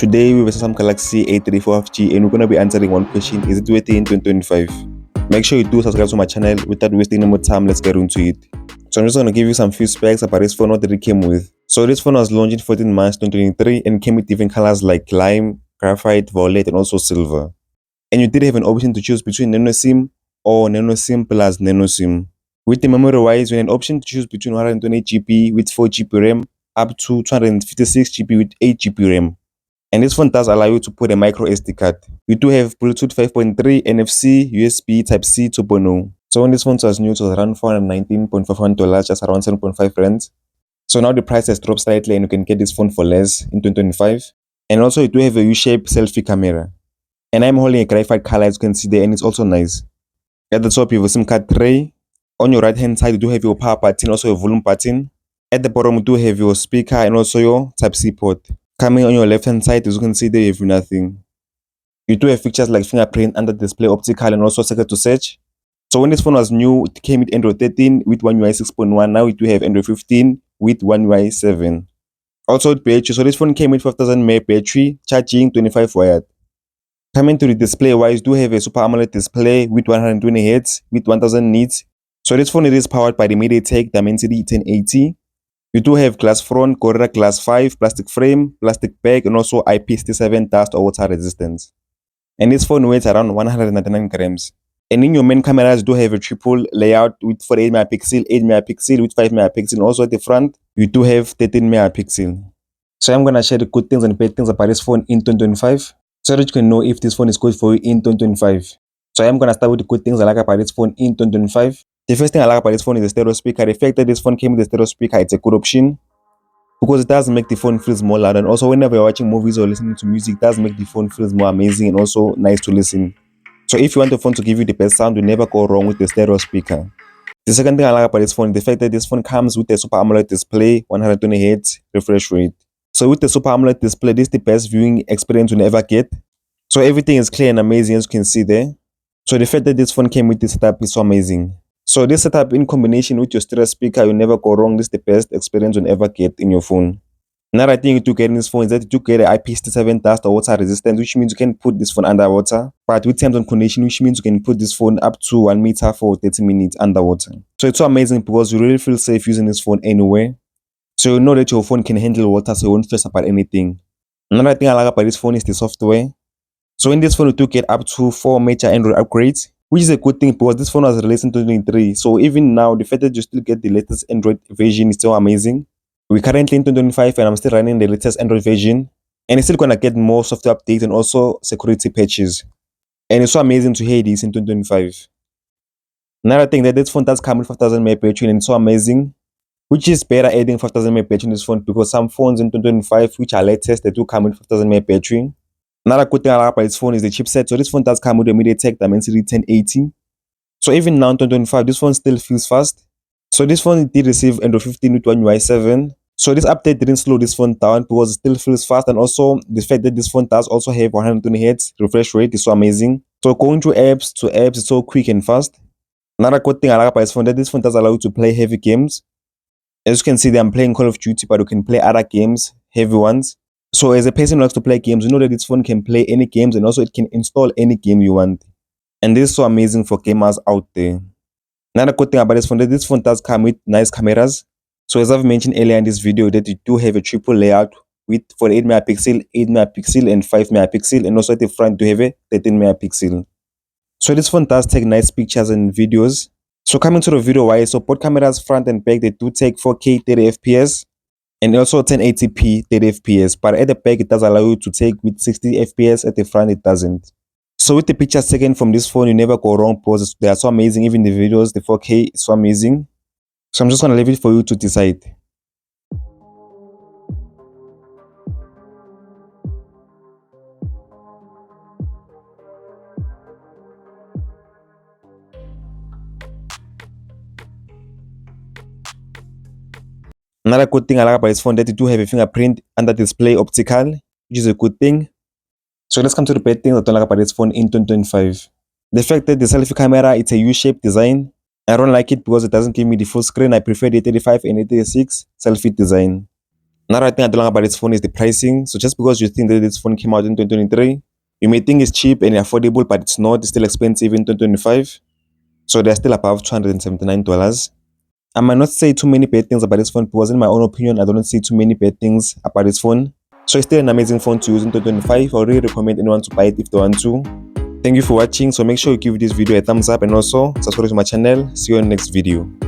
Today we have Samsung Galaxy A34 5G and we're going to be answering one question: is it worth it in 2025? Make sure you do subscribe to my channel. Without wasting any more time, let's get into it. So I'm just going to give you some few specs about this phone, what it came with. So this phone was launched in 14 March 2023 and came with different colors like lime, graphite, violet and also silver. And you did have an option to choose between nano SIM or nano SIM plus nano SIM. With the memory wise, you had an option to choose between 128GB with 4GB RAM up to 256GB with 8GB RAM. And this phone does allow you to put a micro SD card. You do have Bluetooth 5.3, NFC, USB Type-C 2.0. So when this phone was new, it was around $419.51, just around 7.5 rands. So now the price has dropped slightly and you can get this phone for less in 2025. And also you do have a U-shaped selfie camera. And I'm holding a graphite color as you can see there, and it's also nice. At the top you have a SIM card tray. On your right hand side you do have your power button, also a volume button. At the bottom you do have your speaker and also your Type-C port. Coming on your left hand side, as you can see there, you have nothing. You do have features like fingerprint, under display, optical and also secret to search. So when this phone was new, it came with Android 13 with One UI 6.1. Now we do have Android 15 with One UI 7. Also with battery, so this phone came with 5000 mAh battery, charging 25 wired. Coming to the display wise, do have a Super AMOLED display with 120Hz with 1000 nits. So this phone is powered by the MediaTek Dimensity 1080. You do have glass front, Gorilla Glass 5, plastic frame, plastic back, and also IP67 dust or water resistance. And this phone weighs around 199 grams. And in your main cameras, do have a triple layout with 48 megapixel, 8 megapixel, with 5 megapixel. Also at the front, you do have 13 megapixel. So I'm gonna share the good things and bad things about this phone in 2025, so that you can know if this phone is good for you in 2025. So I'm gonna start with the good things I like about this phone in 2025. The first thing I like about this phone is the stereo speaker. The fact that this phone came with a stereo speaker, it's a good option because it does make the phone feel more loud, and also whenever you're watching movies or listening to music, it does make the phone feel more amazing and also nice to listen. So if you want the phone to give you the best sound, you never go wrong with the stereo speaker. The second thing I like about this phone is the fact that this phone comes with a Super AMOLED display, 120Hz refresh rate. So with the Super AMOLED display, this is the best viewing experience you'll ever get. So everything is clear and amazing as you can see there. So the fact that this phone came with this setup is so amazing. So this setup in combination with your stereo speaker, you'll never go wrong. This is the best experience you'll ever get in your phone. Another thing you do get in this phone is that you do get an IP67 dust or water resistance, which means you can put this phone underwater. But with terms and conditions, which means you can put this phone up to 1 meter for 30 minutes underwater. So it's so amazing because you really feel safe using this phone anywhere. So you know that your phone can handle water, so you won't stress about anything. Another thing I like about this phone is the software. So in this phone, you do get up to 4 major Android upgrades, which is a good thing because this phone was released in 2023. So even now, the fact that you still get the latest Android version is so amazing. We're currently in 2025 and I'm still running the latest Android version. And it's still going to get more software updates and also security patches. And it's so amazing to hear this in 2025. Another thing that this phone does come with 5000 mAh battery, and it's so amazing. Which is better adding 5000 mAh battery in this phone because some phones in 2025 which are latest, they do come with 5000 mAh battery. Another good thing I like about this phone is the chipset. So this phone does come with a MediaTek Dimensity 1080. So even now in 2025, this phone still feels fast. So this phone did receive Android 15 with One UI 7. So this update didn't slow this phone down because it still feels fast, and also the fact that this phone does also have 120Hz refresh rate is so amazing. So going through apps to apps is so quick and fast. Another good thing I like about this phone is that this phone does allow you to play heavy games. As you can see, I'm playing Call of Duty, but you can play other games, heavy ones. So as a person who likes to play games, you know that this phone can play any games and also it can install any game you want. And this is so amazing for gamers out there. Another good thing about this phone is that this phone does come with nice cameras. So as I've mentioned earlier in this video, that you do have a triple layout with 48 megapixel, 8 megapixel and 5 megapixel, and also at the front you have a 13 megapixel. So this phone does take nice pictures and videos. So coming to the video wise, so both cameras front and back, they do take 4K 30 FPS and also 1080p 30 FPS, but at the back it does allow you to take with 60 FPS, at the front it doesn't. So with the pictures taken from this phone, you never go wrong because they are so amazing. Even the videos, the 4K is so amazing. So I'm just gonna leave it for you to decide. Another good thing I like about this phone is that you do have a fingerprint under display optical, which is a good thing. So let's come to the bad things I don't like about this phone in 2025. The fact that the selfie camera, it's a U-shaped design. I don't like it because it doesn't give me the full screen. I prefer the 35 and 86 selfie design. Another thing I don't like about this phone is the pricing. So just because you think that this phone came out in 2023, you may think it's cheap and affordable, but it's not. It's still expensive in 2025. So they're still above $279. I might not say too many bad things about this phone because in my own opinion, I don't see too many bad things about this phone. So it's still an amazing phone to use in 2025. I really recommend anyone to buy it if they want to. Thank you for watching. So make sure you give this video a thumbs up and also subscribe to my channel. See you in the next video.